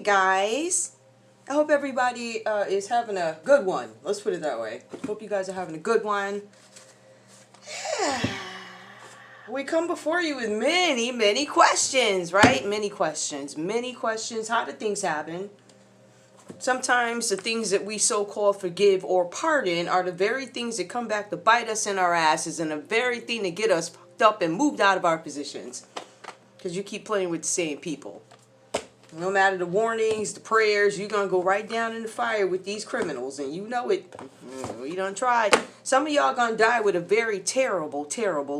guys. I hope everybody is having a good one. Let's put it that way. Hope you guys are having a good one. We come before you with many questions, right? Many questions. How did things happen? Sometimes the things that we so-called forgive or pardon are the very things that come back to bite us in our asses and the very thing that get us fucked up and moved out of our positions. Because you keep playing with the same people. No matter the warnings, the prayers, you're going to go right down in the fire with these criminals. And you know it. You done tried. Some of y'all going to die with a very terrible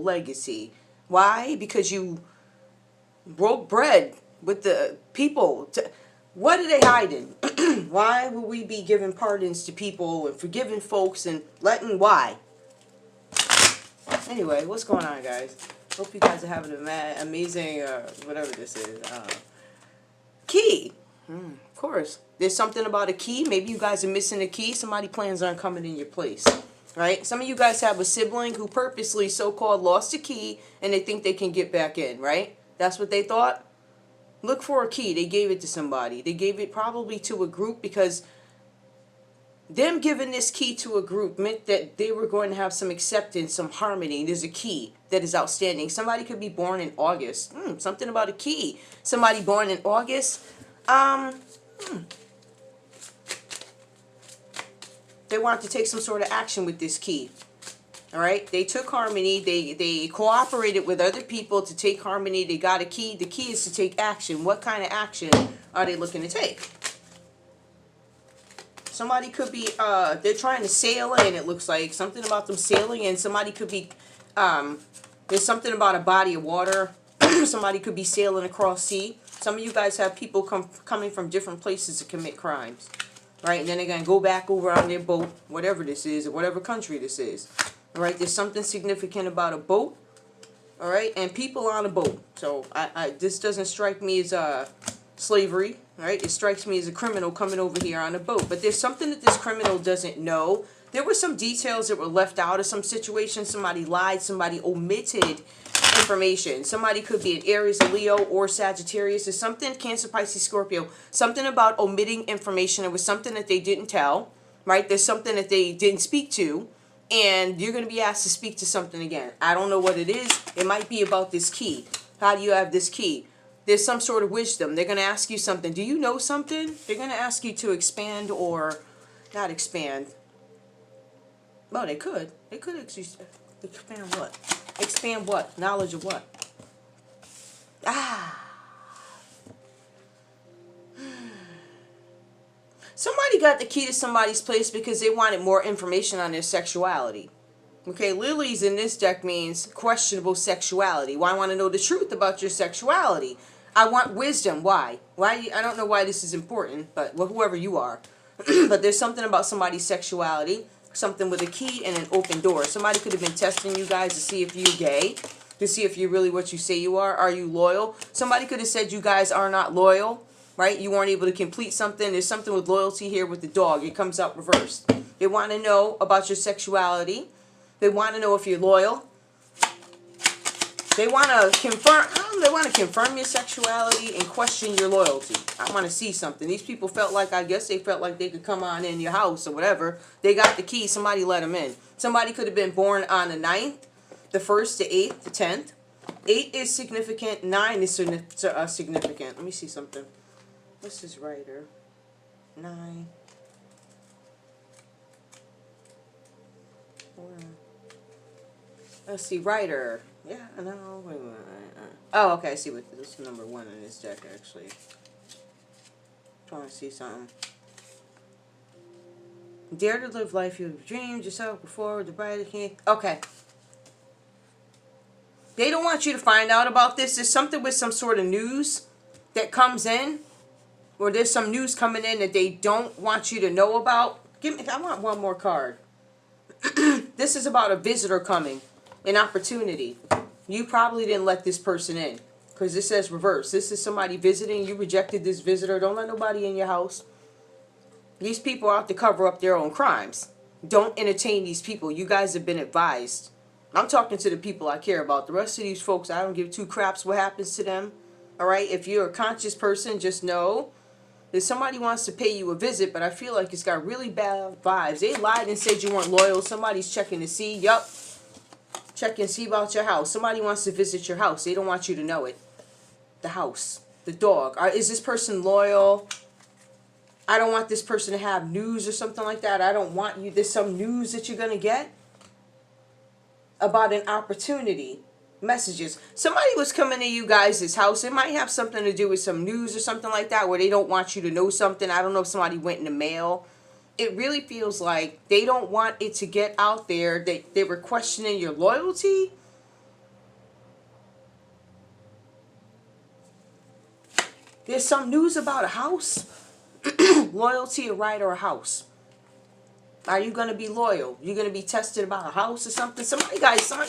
legacy. Why? Because you broke bread with the people. What are they hiding? Why would we be giving pardons to people and forgiving folks and letting why? Anyway, what's going on, guys? Hope you guys are having an amazing, whatever this is. Key. Of course. There's something about a key. Maybe you guys are missing a key. Somebody plans on coming in your place. Right? Some of you guys have a sibling who purposely so-called lost a key and they think they can get back in. Right? That's what they thought. Look for a key. They gave it to somebody. They gave it probably to a group because them giving this key to a group meant that they were going to have some acceptance, some harmony. There's a key that is outstanding. Somebody could be born in August. Something about a key. Somebody born in August. They wanted to take some sort of action with this key. All right, they took harmony. They cooperated with other people to take harmony. They got a key. The key is to take action. What kind of action are they looking to take? Somebody could be, they're trying to sail in, it looks like. Something about them sailing in. Somebody could be, there's something about a body of water. Somebody could be sailing across sea. Some of you guys have people coming from different places to commit crimes. Right? And then they're going to go back over on their boat, whatever this is, or whatever country this is. All right? There's something significant about a boat. All right? And people on a boat. So, this doesn't strike me as slavery. Right? It strikes me as a criminal coming over here on a boat. But there's something that this criminal doesn't know. There were some details that were left out of some situations. Somebody lied. Somebody omitted information. Somebody could be an Aries, a Leo, or Sagittarius. There's something, Cancer, Pisces, Scorpio. Something about omitting information. It was something that they didn't tell. Right? There's something that they didn't speak to. And you're going to be asked to speak to something again. I don't know what it is. It might be about this key. How do you have this key? There's some sort of wisdom. They're going to ask you something. Do you know something? They're going to ask you to expand or not expand. Well, they could. They could expand what? Expand what? Knowledge of what? Somebody got the key to somebody's place because they wanted more information on their sexuality. Okay, lilies in this deck means questionable sexuality. Well, I want to know the truth about your sexuality. I want wisdom. Why? Why? I don't know why this is important, but well, whoever you are. But there's something about somebody's sexuality, something with a key and an open door. Somebody could have been testing you guys to see if you're gay, to see if you're really what you say you are. Are you loyal? Somebody could have said you guys are not loyal, right? You weren't able to complete something. There's something with loyalty here with the dog. It comes out reversed. They want to know about your sexuality. They want to know if you're loyal. They want to confirm. They want to confirm your sexuality and question your loyalty. I want to see something. These people felt like, I guess they felt like they could come on in your house or whatever. They got the key. Somebody let them in. Somebody could have been born on the 9th, the 1st, the 8th, the 10th. 8 is significant. 9 is significant. Let me see something. What's this writer? 9. Let's see, writer. Yeah, no, wait. Oh, okay, I see what this is number 1 in this deck, actually. Trying to see something. Dare to live life you have dreamed yourself before the bride king. Okay. They don't want you to find out about this. There's something with some sort of news that comes in. Or there's some news coming in that they don't want you to know about. I want one more card. This is about a visitor coming. An opportunity. You probably didn't let this person in. Because this says reverse. This is somebody visiting. You rejected this visitor. Don't let nobody in your house. These people are out to cover up their own crimes. Don't entertain these people. You guys have been advised. I'm talking to the people I care about. The rest of these folks, I don't give two craps what happens to them. Alright? If you're a conscious person, just know that somebody wants to pay you a visit, but I feel like it's got really bad vibes. They lied and said you weren't loyal. Somebody's checking to see. Yup. Check and see about your house. Somebody wants to visit your house. They don't want you to know it. The house. The dog. Is this person loyal? I don't want this person to have news or something like that. I don't want you. There's some news that you're going to get about an opportunity. Messages. Somebody was coming to you guys' house. It might have something to do with some news or something like that where they don't want you to know something. I don't know if somebody went in the mail. It really feels like they don't want it to get out there. They were questioning your loyalty. There's some news about a house. Loyalty, a right, or a house. Are you going to be loyal? You're going to be tested about a house or something? Somebody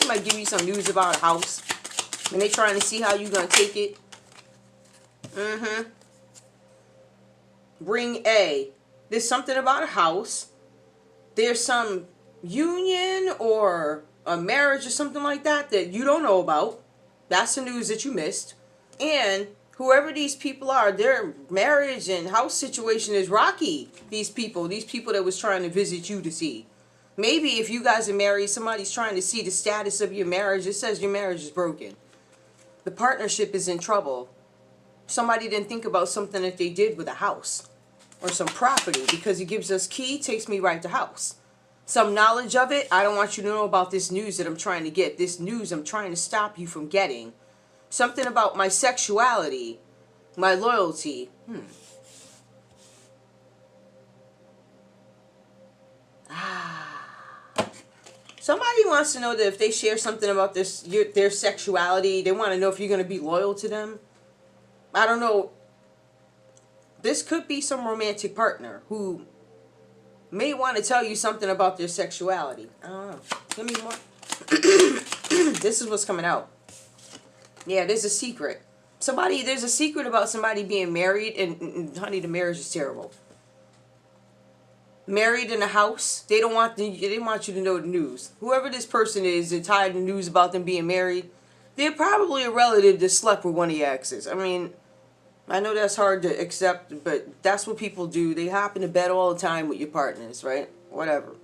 might give you some news about a house. And they're trying to see how you're going to take it. Ring A. There's something about a house. There's some union or a marriage or something like that that you don't know about. That's the news that you missed. And whoever these people are, their marriage and house situation is rocky. These people that was trying to visit you to see. Maybe if you guys are married, somebody's trying to see the status of your marriage. It says your marriage is broken. The partnership is in trouble. Somebody didn't think about something that they did with a house or some property, because it gives us key, takes me right to house. Some knowledge of it. I don't want you to know about this news that I'm trying to get. This news I'm trying to stop you from getting. Something about my sexuality, my loyalty. Somebody wants to know that if they share something about their sexuality, they want to know if you're going to be loyal to them. I don't know. This could be some romantic partner who may want to tell you something about their sexuality. I don't know. Give me more. This is what's coming out. Yeah, there's a secret. There's a secret about somebody being married, and honey, the marriage is terrible. Married in a house, they want you to know the news. Whoever this person is, they're tired of the news about them being married. They're probably a relative that slept with one of your exes. I mean, I know that's hard to accept, but that's what people do. They hop into bed all the time with your partners, right? Whatever.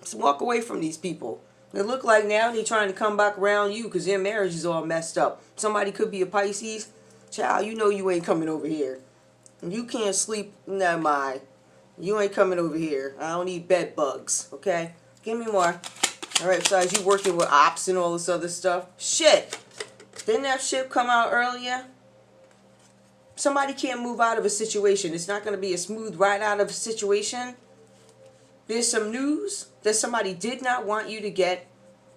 Just walk away from these people. It look like now they're trying to come back around you because their marriage is all messed up. Somebody could be a Pisces. Child, you know you ain't coming over here. You can't sleep. Never mind. You ain't coming over here. I don't need bed bugs, okay? Give me more. Alright, besides you working with ops and all this other stuff. Shit. Didn't that shit come out earlier? Somebody can't move out of a situation. It's not going to be a smooth ride out of a situation. There's some news that somebody did not want you to get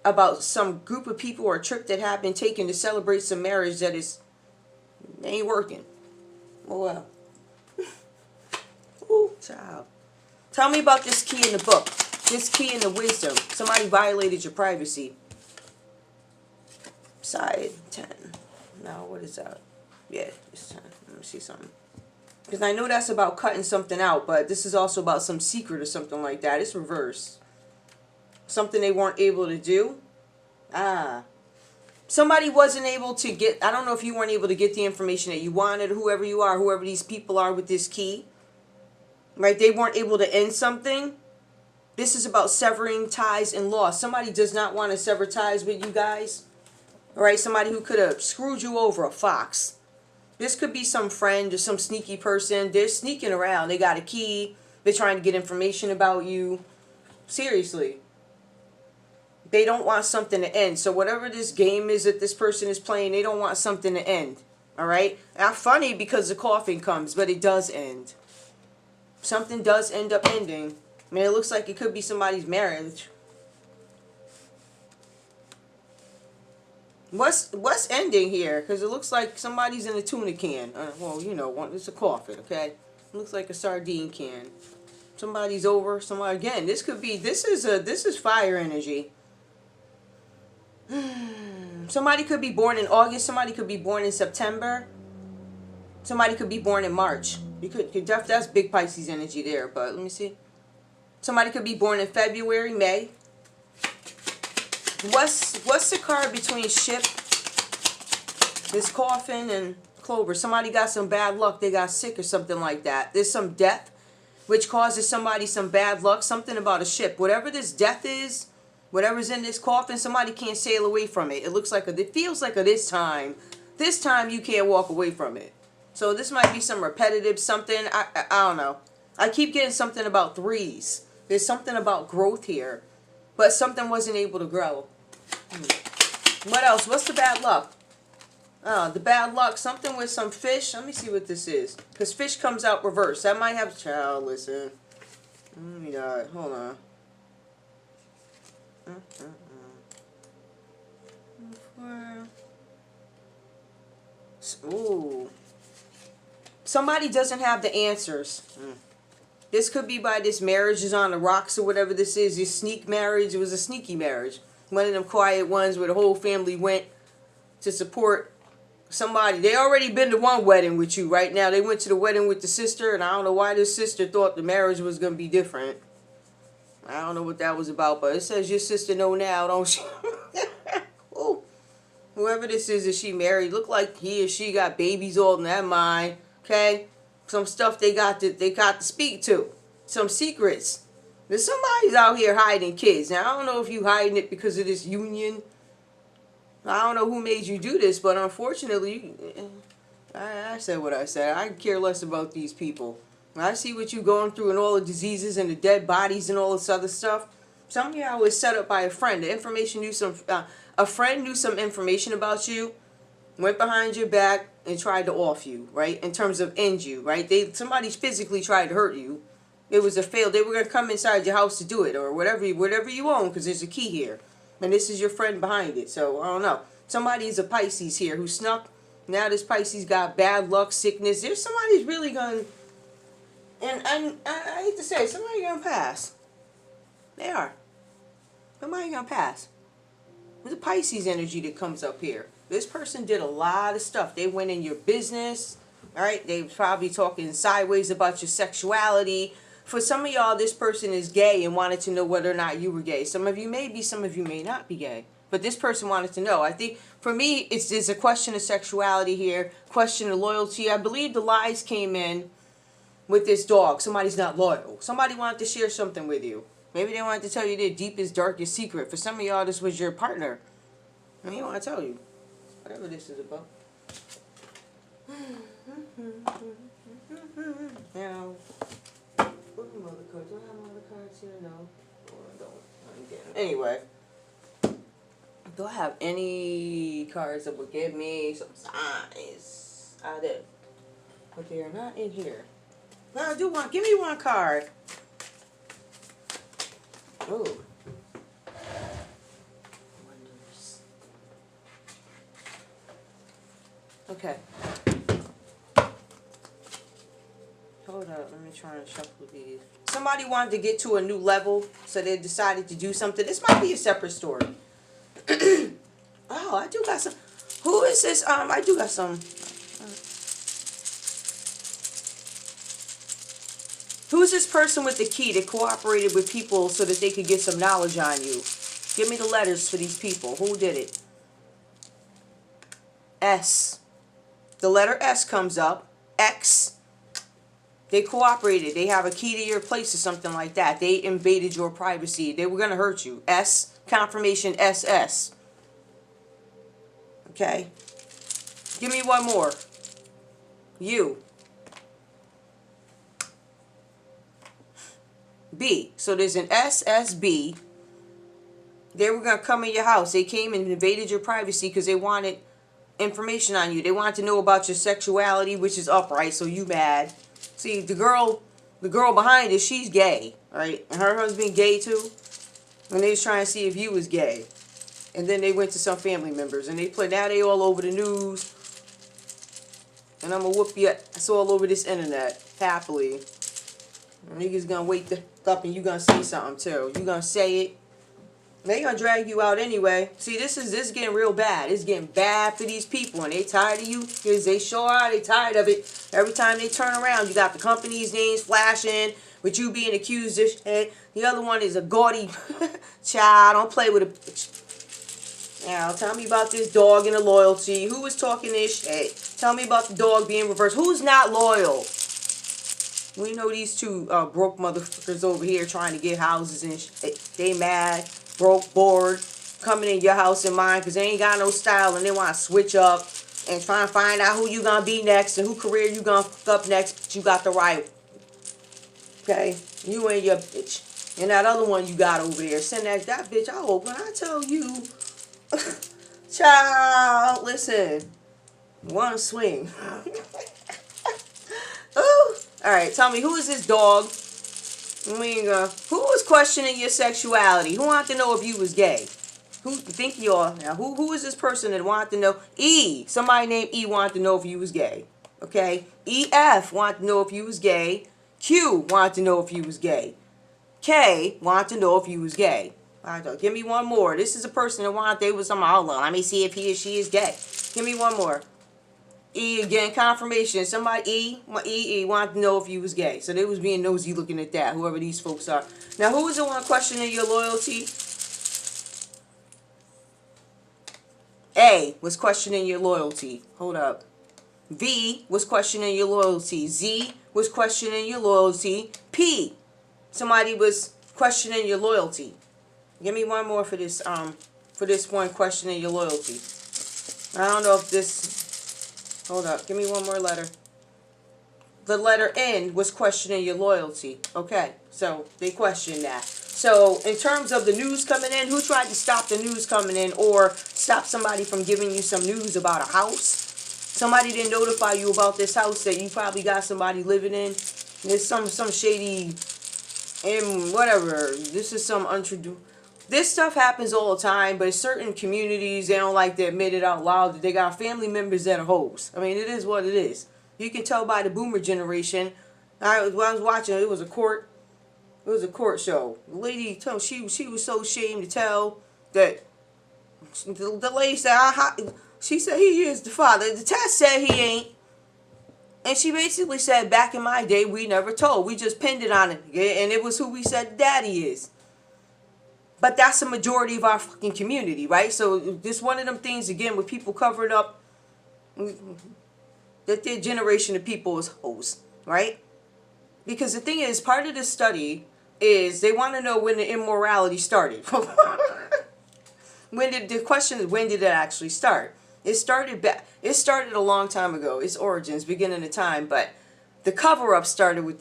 about some group of people or a trip that have been taken to celebrate some marriage that ain't working. Oh well. Ooh, child. Tell me about this key in the book. This key in the wisdom. Somebody violated your privacy. Side 10. Now, what is that? Yeah, it's 10. Let me see something. Because I know that's about cutting something out, but this is also about some secret or something like that. It's reverse. Something they weren't able to do. Somebody wasn't able to get, I don't know if you weren't able to get the information that you wanted, whoever you are, whoever these people are with this key. Right? They weren't able to end something. This is about severing ties and loss. Somebody does not want to sever ties with you guys. All right? Somebody who could have screwed you over, a fox. This could be some friend or some sneaky person. They're sneaking around. They got a key. They're trying to get information about you. Seriously. They don't want something to end. So whatever this game is that this person is playing, they don't want something to end. All right? Not funny because the coffin comes, but it does end. Something does end up ending. I mean, it looks like it could be somebody's marriage. What's ending here? Because it looks like somebody's in a tuna can. Well, you know, it's a coffin, okay? It looks like a sardine can. Somebody's over. Somebody again. This is fire energy. Somebody could be born in August. Somebody could be born in September. Somebody could be born in March. That's big Pisces energy there. But let me see. Somebody could be born in February, May. What's the card between ship, this coffin, and clover. Somebody got some bad luck. They got sick or something like that. There's some death, which causes somebody some bad luck. Something about a ship. Whatever this death is, whatever's in this coffin, somebody can't sail away from it. It looks like it feels like this time. This time you can't walk away from it. So this might be some repetitive something. I don't know. I keep getting something about threes. There's something about growth here. But something wasn't able to grow. What else? What's the bad luck? The bad luck. Something with some fish. Let me see what this is. Because fish comes out reverse. That might have... Child, listen. Oh my God. Hold on. Ooh. Somebody doesn't have the answers. This could be by this marriage is on the rocks or whatever this is. This sneak marriage. It was a sneaky marriage. One of them quiet ones where the whole family went to support somebody. They already been to one wedding with you right now. They went to the wedding with the sister, and I don't know why this sister thought the marriage was going to be different. I don't know what that was about, but it says your sister know now, don't she? Ooh. Whoever this is that she married, look like he or she got babies older than that mine. Okay? Some stuff they got to speak to. Some secrets. There's somebody's out here hiding kids. Now, I don't know if you hiding it because of this union. I don't know who made you do this, but unfortunately, I said what I said. I care less about these people. I see what you're going through and all the diseases and the dead bodies and all this other stuff. Some of y'all was set up by a friend. The information knew some... a friend knew some information about you, went behind your back, and tried to off you, right? In terms of end you, right? Somebody physically tried to hurt you. It was a fail. They were going to come inside your house to do it, or whatever you own, because there's a key here. And this is your friend behind it. So, I don't know. Somebody's a Pisces here who snuck. Now this Pisces got bad luck, sickness. There's somebody's really going to... And I hate to say, somebody going to pass. They are. Somebody going to pass. There's a Pisces energy that comes up here. This person did a lot of stuff. They went in your business. All right? They were probably talking sideways about your sexuality. For some of y'all, this person is gay and wanted to know whether or not you were gay. Some of you may be, some of you may not be gay. But this person wanted to know. I think, for me, there's a question of sexuality here, question of loyalty. I believe the lies came in with this dog. Somebody's not loyal. Somebody wanted to share something with you. Maybe they wanted to tell you their deepest, darkest secret. For some of y'all, this was your partner. And he want to tell you. Whatever this is about. Now... What are my other cards? Do I have my other cards here? No. Or I don't. I'm getting... Anyway. Do I have any cards that would give me some signs? I did. But they are not in here. But I do want... Give me one card. Oh. Wonders. Okay. Hold up, let me try and shuffle these. Somebody wanted to get to a new level, so they decided to do something. This might be a separate story. Oh, I do got some. Who is this? I do got some. Who's this person with the key that cooperated with people so that they could get some knowledge on you? Give me the letters for these people. Who did it? S. The letter S comes up. X. They cooperated. They have a key to your place or something like that. They invaded your privacy. They were going to hurt you. S. Confirmation SS. Okay. Give me one more. U. B. So there's an SSB. They were going to come in your house. They came and invaded your privacy because they wanted information on you. They wanted to know about your sexuality, which is upright, so you mad. See, the girl behind it, she's gay, right? And her husband gay too. And they was trying to see if you was gay. And then they went to some family members. And they played, now they all over the news. And I'm going to whoop you. It's all over this internet, happily. And niggas going to wake up and you going to say something too. You going to say it. They going to drag you out anyway. See, this is getting real bad. It's getting bad for these people. And they tired of you. Because they sure are. They tired of it. Every time they turn around, you got the company's names flashing with you being accused of shit. The other one is a gaudy child. Don't play with a... Now, tell me about this dog and the loyalty. Who was talking this shit? Tell me about the dog being reversed. Who's not loyal? We know these two broke motherfuckers over here trying to get houses and shit. They mad, broke, bored, coming in your house and mine because they ain't got no style and they want to switch up and try to find out who you gonna be next and who career you gonna fuck up next. But you got the right. Okay? You and your bitch. And that other one you got over there. Send that bitch out. When I tell you, child, listen. One swing. Ooh. Alright, tell me, who is this dog? Who was questioning your sexuality? Who wanted to know if you was gay? Who think you are now? Who is this person that wanted to know? E. Somebody named E wanted to know if you was gay. Okay? EF wanted to know if you was gay. Q wanted to know if you was gay. K wanted to know if you was gay. Alright, give me one more. This is a person that wanted they was something. Hold on, let me see if he or she is gay. Give me one more. E again, confirmation. Somebody E wanted to know if you was gay. So they was being nosy looking at that, whoever these folks are. Now, who was the one questioning your loyalty? A was questioning your loyalty. Hold up. V was questioning your loyalty. Z was questioning your loyalty. P, somebody was questioning your loyalty. Give me one more for this one questioning your loyalty. I don't know if this. Hold up. Give me one more letter. The letter N was questioning your loyalty. Okay. So they questioned that. So in terms of the news coming in, who tried to stop the news coming in or stop somebody from giving you some news about a house? Somebody didn't notify you about this house that you probably got somebody living in. There's some shady and whatever. This is some untrue. This stuff happens all the time, but in certain communities, they don't like to admit it out loud that they got family members that are hoes. I mean, it is what it is. You can tell by the boomer generation. When I was watching, it was a court show. The lady told she was so ashamed to tell that the lady said, she said he is the father. The test said he ain't. And she basically said, back in my day, we never told. We just pinned it on it. And it was who we said daddy is. But that's the majority of our fucking community, right? So this one of them things, again, with people covering up that their generation of people is hoes, right? Because the thing is, part of this study is they want to know when the immorality started. The question is, when did it actually start? It started a long time ago. Its origins, beginning of time, but the cover-up started with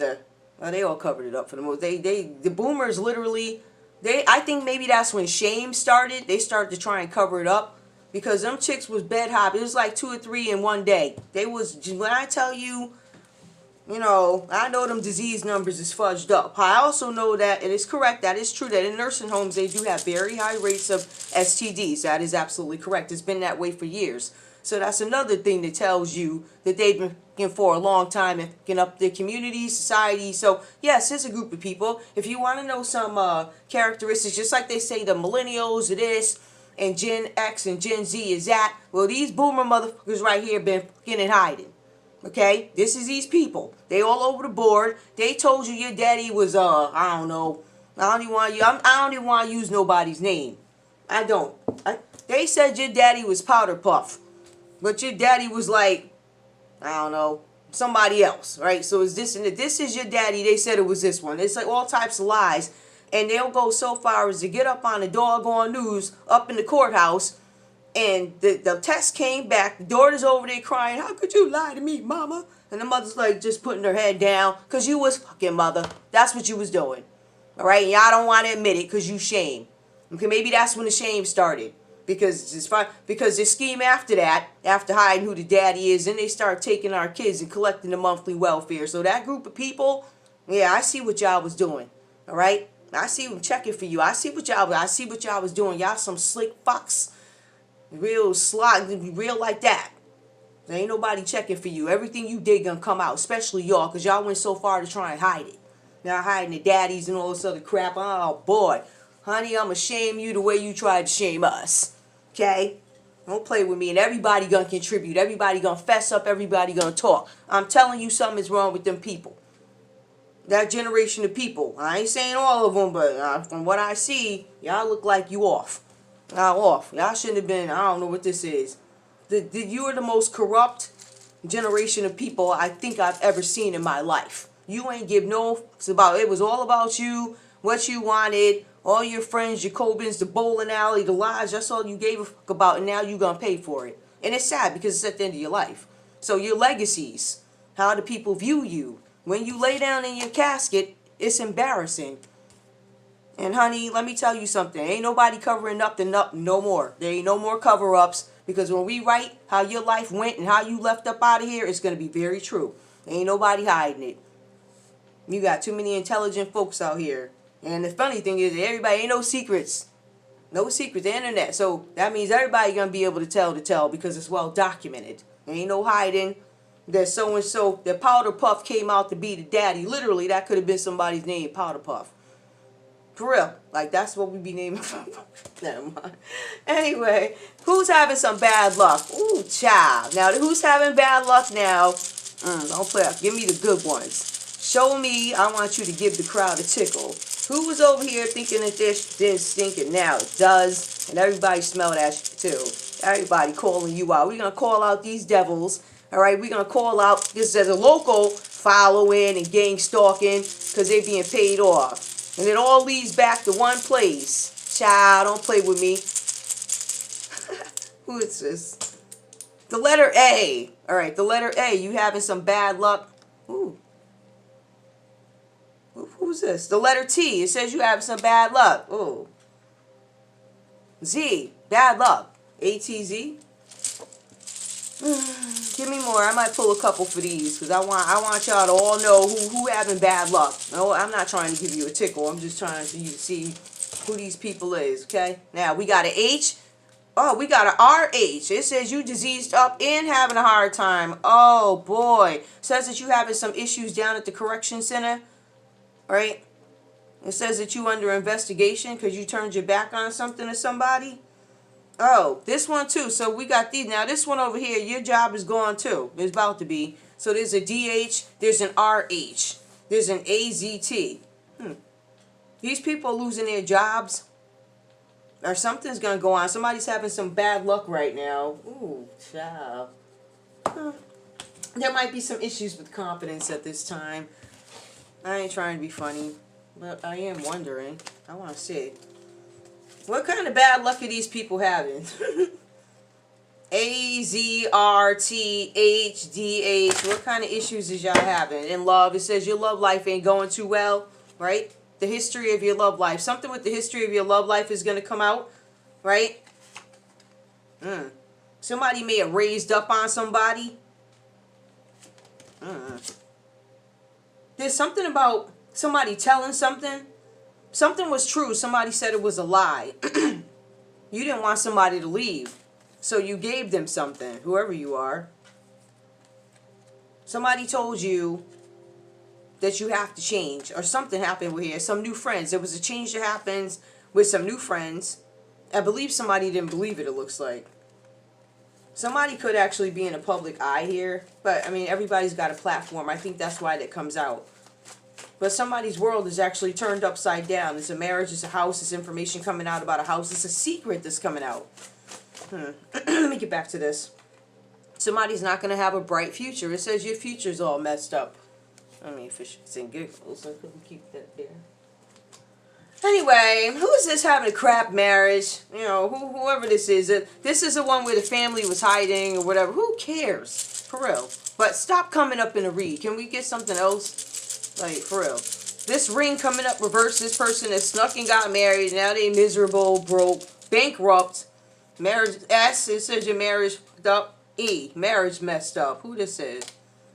they all covered it up for the most. The boomers literally. I think maybe that's when shame started. They started to try and cover it up because them chicks was bed hopping. It was like 2 or 3 in one day. When I tell you, I know them disease numbers is fudged up. I also know that it is correct. That is true that in nursing homes they do have very high rates of STDs. That is absolutely correct. It's been that way for years. So that's another thing that tells you that they've been for a long time and picking up the community, society. So yes, it's a group of people. If you want to know some characteristics, just like they say the millennials are this and Gen X and Gen Z is that, well, these boomer motherfuckers right here been fucking and hiding. Okay? This is these people. They all over the board. They told you your daddy was I don't know. I don't even want to use nobody's name. I don't. They said your daddy was Powder Puff. But your daddy was like, I don't know, somebody else, right? So is this and this is your daddy. They said it was this one. It's like all types of lies. And they'll go so far as to get up on the doggone news up in the courthouse. And the test came back. The daughter's over there crying, how could you lie to me, mama? And the mother's like just putting her head down because you was fucking mother. That's what you was doing. All right? And y'all don't want to admit it because you shame. Okay, maybe that's when the shame started. Because the scheme after that, after hiding who the daddy is, then they start taking our kids and collecting the monthly welfare. So that group of people, yeah, I see what y'all was doing. All right, I see them checking for you. I see what y'all was doing. Y'all some slick fucks, real slot, real like that. There ain't nobody checking for you. Everything you did gonna come out, especially y'all, cause y'all went so far to try and hide it. Now hiding the daddies and all this other crap. Oh boy, honey, I'ma shame you the way you tried to shame us. Okay? Don't play with me. And everybody gonna contribute. Everybody gonna fess up. Everybody gonna talk. I'm telling you something is wrong with them people. That generation of people. I ain't saying all of them, but from what I see, y'all look like you off. Now off. Y'all shouldn't have been. I don't know what this is. You are the most corrupt generation of people I think I've ever seen in my life. You ain't give no. It was all about you, what you wanted, all your friends, your Cobins, the bowling alley, the lodge. That's all you gave a fuck about, and now you gonna pay for it. And it's sad because it's at the end of your life. So your legacies, how do people view you? When you lay down in your casket, it's embarrassing. And honey, let me tell you something. Ain't nobody covering up no more. There ain't no more cover-ups. Because when we write how your life went and how you left up out of here, it's going to be very true. Ain't nobody hiding it. You got too many intelligent folks out here. And the funny thing is, everybody ain't no secrets. No secrets. The internet. So that means everybody going to be able to tell because it's well documented. Ain't no hiding. That so-and-so, that Powder Puff came out to be the daddy. Literally, that could have been somebody's name, Powder Puff. For real. Like, that's what we be naming. Never mind. Anyway, who's having some bad luck? Ooh, child. Now, who's having bad luck now? Don't play up. Give me the good ones. Show me. I want you to give the crowd a tickle. Who was over here thinking that this didn't stink and now it does? And everybody smell that shit too. Everybody calling you out. We're going to call out these devils. All right, we're going to call out this as a local following and gang stalking because they're being paid off. And it all leads back to one place. Child, don't play with me. Who is this? The letter A. All right, the letter A. You having some bad luck? Ooh. Who's this? The letter T. It says you having some bad luck. Ooh. Z. Bad luck. A-T-Z. Give me more. I might pull a couple for these because I want y'all to all know who having bad luck. No, I'm not trying to give you a tickle. I'm just trying for you to see who these people is. Okay. Now we got an H. Oh, we got an RH. It says you diseased up and having a hard time. Oh boy. It says that you having some issues down at the correction center. Right. It says that you under investigation because you turned your back on something or somebody. Oh, this one too. So we got these. Now this one over here, your job is gone too. It's about to be. So there's a DH, there's an RH, there's an AZT. These people are losing their jobs. Or something's going to go on. Somebody's having some bad luck right now. Ooh, child. There might be some issues with confidence at this time. I ain't trying to be funny, but I am wondering. I want to see. What kind of bad luck are these people having? AZRTHDH. What kind of issues is y'all having in love? It says your love life ain't going too well, right? The history of your love life. Something with the history of your love life is going to come out, right? Somebody may have raised up on somebody. There's something about somebody telling something. Something was true. Somebody said it was a lie. You didn't want somebody to leave. So you gave them something, whoever you are. Somebody told you that you have to change. Or something happened with here. Some new friends. There was a change that happens with some new friends. I believe somebody didn't believe it, it looks like. Somebody could actually be in a public eye here. But, I mean, everybody's got a platform. I think that's why that comes out. But somebody's world is actually turned upside down. It's a marriage, it's a house, it's information coming out about a house. It's a secret that's coming out. Let me get back to this. Somebody's not going to have a bright future. It says your future's all messed up. I mean, for shits and giggles, so couldn't keep that there. Anyway, who is this having a crap marriage? You know, whoever this is. This is the one where the family was hiding or whatever. Who cares? For real. But stop coming up in a read. Can we get something else? Like, for real. This ring coming up reverse. This person that snuck and got married. Now they miserable, broke, bankrupt. Marriage S. It says your marriage up. E. Marriage messed up. Who this is?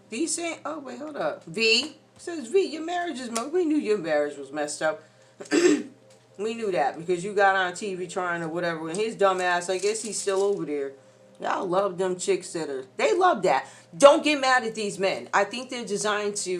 V saying, oh wait, hold up. V. It says V. Your marriage is. We knew your marriage was messed up. We knew that because you got on TV trying or whatever. And his dumb ass, I guess he's still over there. Y'all love them chicks that are. They love that. Don't get mad at these men. I think they're designed to.